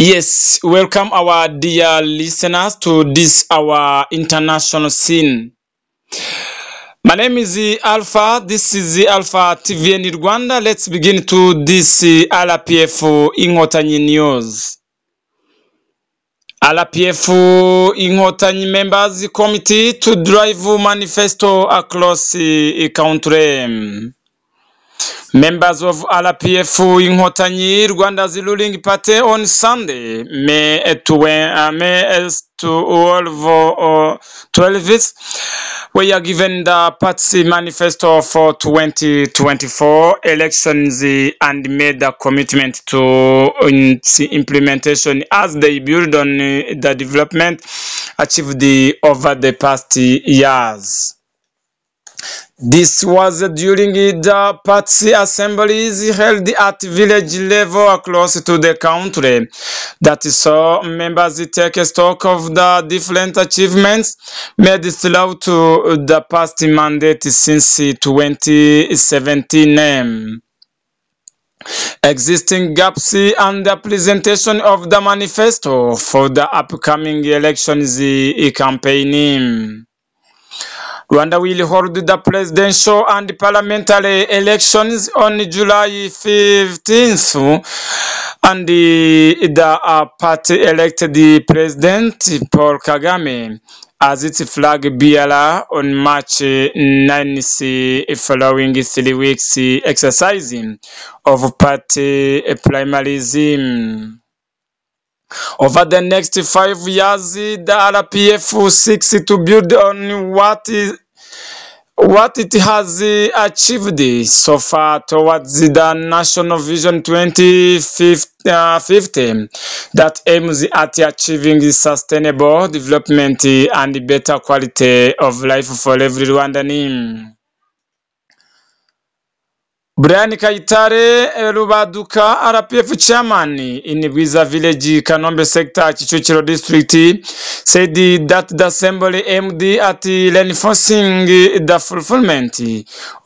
Yes, welcome our dear listeners to this our international scene. My name is Alpha. This is the Alpha TVN Rwanda. Let's begin to this RPF Inkotanyi news. RPF Inkotanyi members committee to drive manifesto across the country. Members of RPF Inkotanyi, Rwanda's ruling party, on Sunday, May 12th, were given the party manifesto for 2024 elections and made a commitment to its implementation as they build on the development achieved over the past years. This was during the party assemblies held at village level across to the country that saw members take stock of the different achievements made throughout the past mandate since 2017. Existing gaps and the presentation of the manifesto for the upcoming elections campaign. Rwanda will hold the presidential and parliamentary elections on July 15th, and the party elected the President Paul Kagame as its flag bearer on March 9th, following 3 weeks exercising of party primarism. Over the next 5 years, the RPF seeks to build on what it has achieved so far towards the National Vision 2050 that aims at achieving sustainable development and better quality of life for every Rwandan. Brian Kayitare Rubaduka, RPF chairman in Bwiza village, Kanombe sector, Chichuchiro district, said that the assembly aimed at reinforcing the fulfillment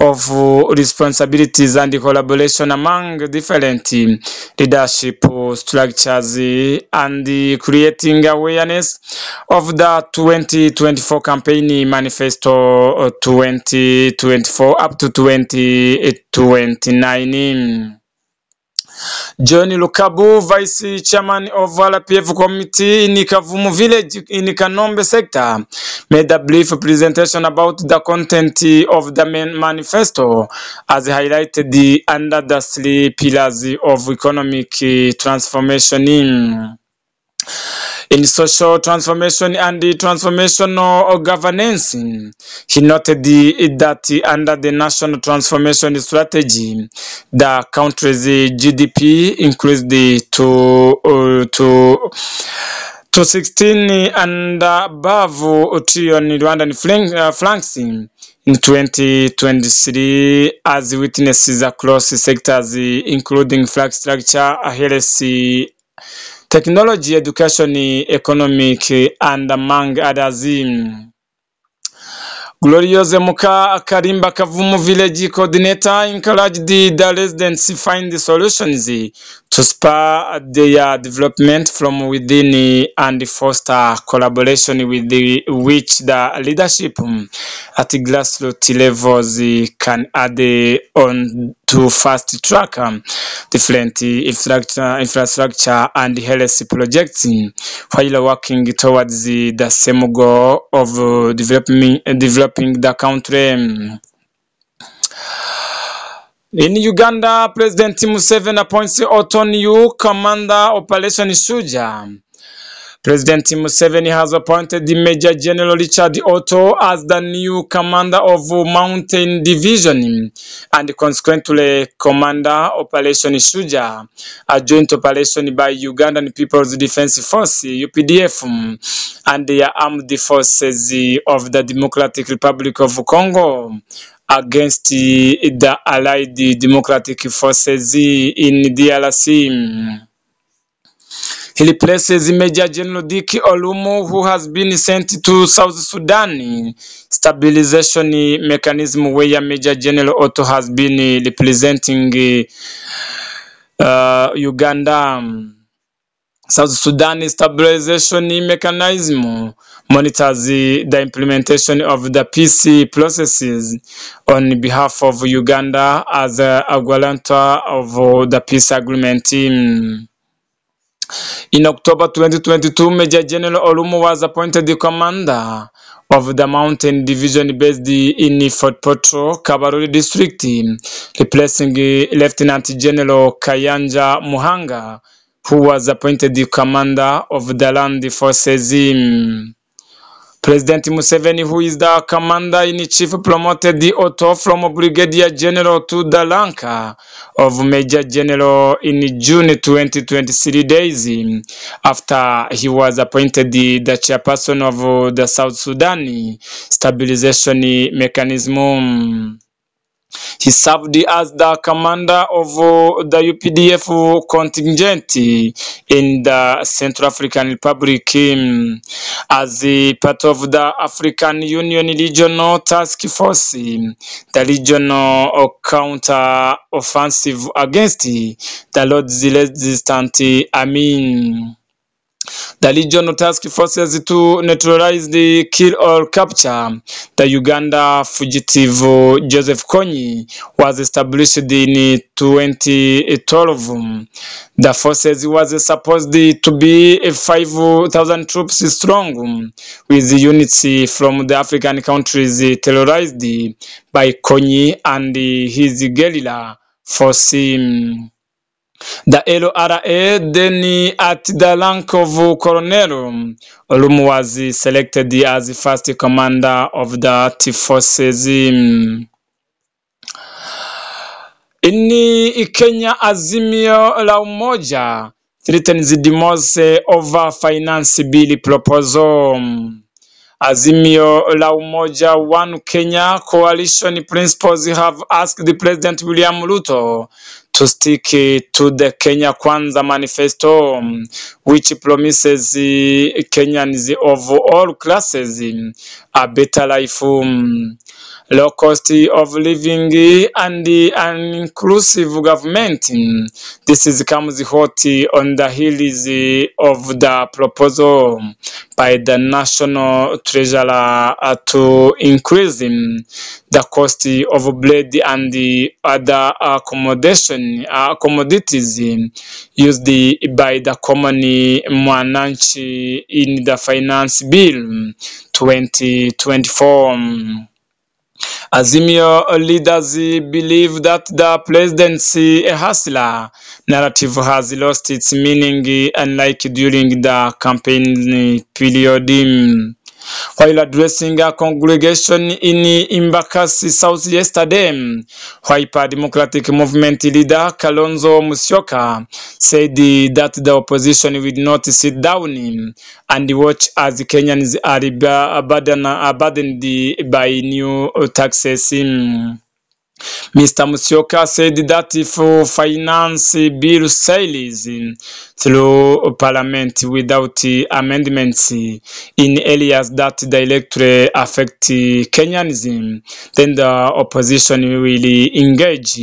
of responsibilities and collaboration among different leadership structures and creating awareness of the 2024 campaign manifesto 2024 up to 2029. John Lukabu, Vice Chairman of RPF Committee in Kavumu Village in Kanombe sector, made a brief presentation about the content of the main manifesto as highlighted under the 3 pillars of economic transformation. In social transformation and the transformational governance, he noted that under the national transformation strategy, the country's GDP increased to 16 and above trillion Rwandan francs in 2023, as witnesses across sectors including infrastructure, health, technology, education, economic, and among others. Glorious Muka Karimba Kavumu village coordinator encouraged the residents to find the solutions to spur their development from within and foster collaboration with which the leadership at grassroots levels can add on to fast track different infrastructure and health projects while working towards the same goal of developing the country. In Uganda, President Museveni appoints Otoniyu Commander Operation Shuja. President Museveni has appointed the Major General Richard Otto as the new commander of Mountain Division and consequently Commander Operation Shuja, a joint operation by Ugandan People's Defense Force (UPDF) and the armed forces of the Democratic Republic of Congo against the Allied Democratic Forces in DRC. He replaces Major General Dick Olumu, who has been sent to South Sudan Stabilization Mechanism, where Major General Otto has been representing Uganda. South Sudan Stabilization Mechanism monitors the implementation of the peace processes on behalf of Uganda as a guarantor of the peace agreement. In October 2022, Major General Olumu was appointed the commander of the Mountain Division based in Fort Portal, Kabarole District, replacing Lieutenant General Kayanja Muhanga, who was appointed the commander of the land forces. President Museveni, who is the commander-in-chief, promoted the Otto from Brigadier General to the rank of Major General in June 2023 days after he was appointed the chairperson of the South Sudan Stabilization Mechanism. He served as the commander of the UPDF contingent in the Central African Republic as a part of the African Union Regional Task Force, the regional counter-offensive against the Lord's resistant army. The regional task forces to neutralize the kill or capture the Uganda fugitive Joseph Kony was established in 2012. The forces was supposed to be 5,000 troops strong, with units from the African countries terrorized by Kony and his guerrilla force. The LRA, then at the rank of Colonel, Olumu was selected as the first commander of the forces. In Kenya, Azimio la Umoja threatens demolish over finance bill proposal. Azimio la Umoja One Kenya coalition principals have asked the President William Ruto to stick to the Kenya Kwanza manifesto, which promises Kenyans of all classes a better life, low cost of living, and an inclusive government. This comes hot on the heels of the proposal by the National Treasurer to increase the cost of bread and the other commodities used by the common mwananchi in the Finance Bill 2024. Azimio leaders believe that the president's hustler narrative has lost its meaning, unlike during the campaign period. While addressing a congregation in Embakasi South yesterday, Wiper Democratic Movement leader Kalonzo Musyoka said that the opposition will not sit down and watch as Kenyans are burdened by new taxes. Mr. Musyoka said that if finance bill sails through parliament without amendments in areas that directly affect Kenyans, then the opposition will engage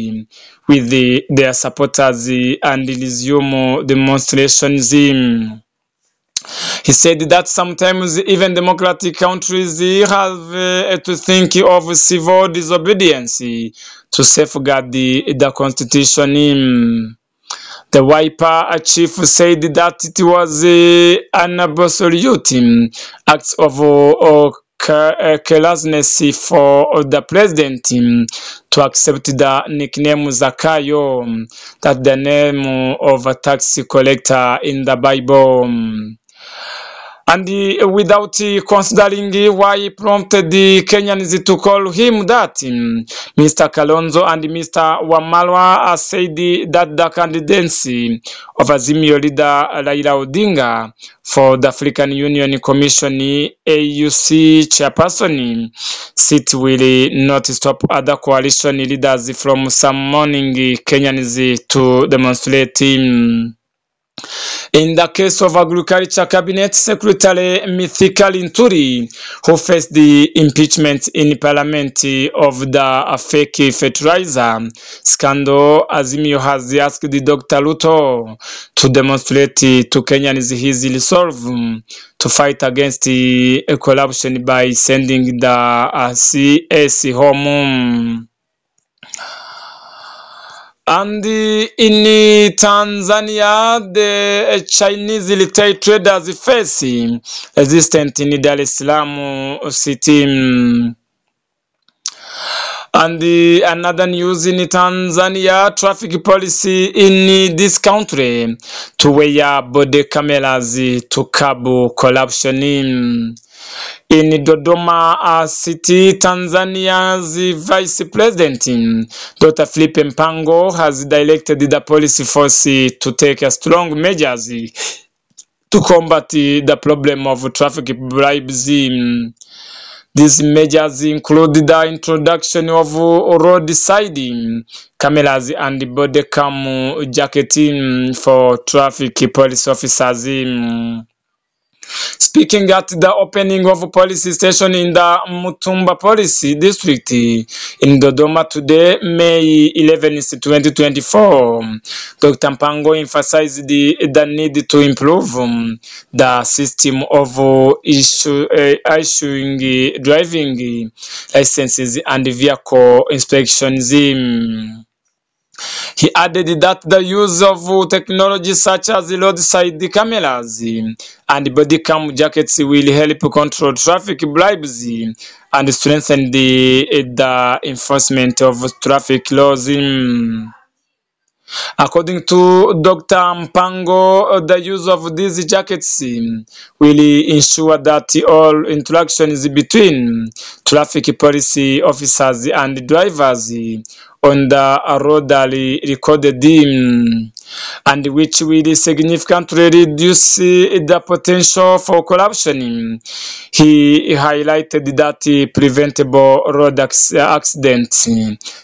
with their supporters and resume demonstrations. He said that sometimes even democratic countries have to think of civil disobedience to safeguard the constitution. The Wiper chief said that it was an absolute act of carelessness for the president to accept the nickname Zakayo, that the name of a tax collector in the Bible. And without considering why prompted the Kenyans to call him that, Mr. Kalonzo and Mr. Wamalwa said that the candidacy of Azimio leader Raila Odinga for the African Union Commission AUC chairperson seat will not stop other coalition leaders from summoning Kenyans to demonstrate. In the case of Agriculture Cabinet Secretary Mithika Linturi, who faced the impeachment in Parliament of the fake fertilizer scandal, Azimio has asked Dr. Ruto to demonstrate to Kenyans his resolve to fight against corruption by sending the CS home. And in Tanzania, the Chinese retail traders face resistance in Dar es Salaam city. And another news in Tanzania, traffic policy in this country to wear body cameras to curb corruption. In Dodoma City, Tanzania's Vice President, Dr. Philip Mpango, has directed the police force to take strong measures to combat the problem of traffic bribes. These measures include the introduction of roadside cameras and body cam jacketing for traffic police officers. Speaking at the opening of a police station in the Mutumba Police District in Dodoma today, May 11, 2024, Dr. Mpango emphasized the need to improve the system of issuing driving licenses and vehicle inspections. He added that the use of technology such as roadside cameras and body cam jackets will help control traffic bribes and strengthen the enforcement of traffic laws. According to Dr. Mpango, the use of these jackets will ensure that all interactions between traffic police officers and drivers on the road are recorded, and which will significantly reduce the potential for corruption. He highlighted that preventable road accidents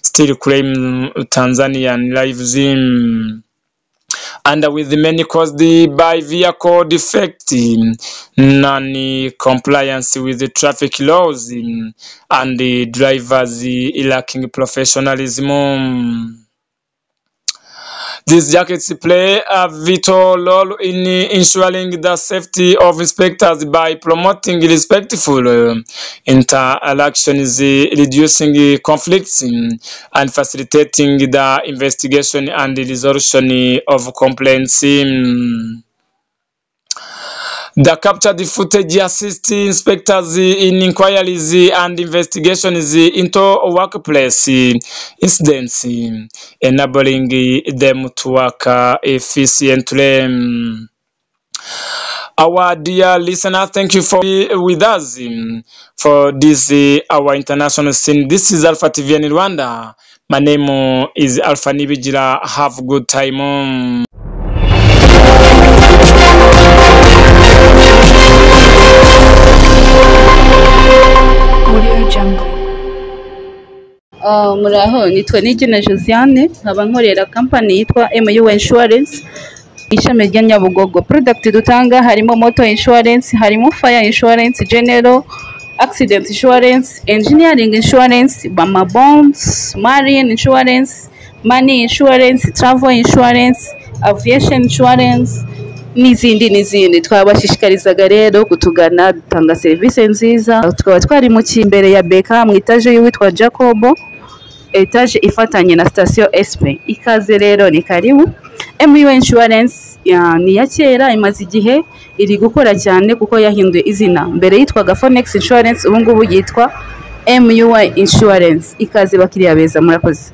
still claim Tanzanian lives, and with many caused by vehicle defect, non-compliance with the traffic laws, and the drivers lacking professionalism. These jackets play a vital role in ensuring the safety of inspectors by promoting respectful interactions, reducing conflicts, and facilitating the investigation and resolution of complaints. The captured footage assists inspectors in inquiries and investigations into workplace incidents, enabling them to work efficiently. Our dear listeners, thank you for being with us for this our international scene. This is Alpha TV in Rwanda. My name is Alpha Nibijira. Have a good time. Muraho, nitwa Nigena Josiane, nkaba nkorera company yitwa MU Insurance ishami rya Nyabugogo. Product dutanga harimo motor insurance, harimo fire insurance, general accident insurance, engineering insurance, Bama bonds, marine insurance, money insurance, travel insurance, aviation insurance n'izindi. Twabashishikarizaga rero kutugana, dutanga service nziza. Tukaba twari mu kimbere ya Beka mu etage y'uwitwa Jacobo, etage ifatanye na station SP. Ikaze rero ni karibu. MU Insurance ni ya kera, imaze igihe iri gukora cyane kuko yahinduye izina. Mbere yitwaga Phoenix Insurance, ubu ngubu yitwa MU Insurance. Ikaze bakiriya beza, murakoze.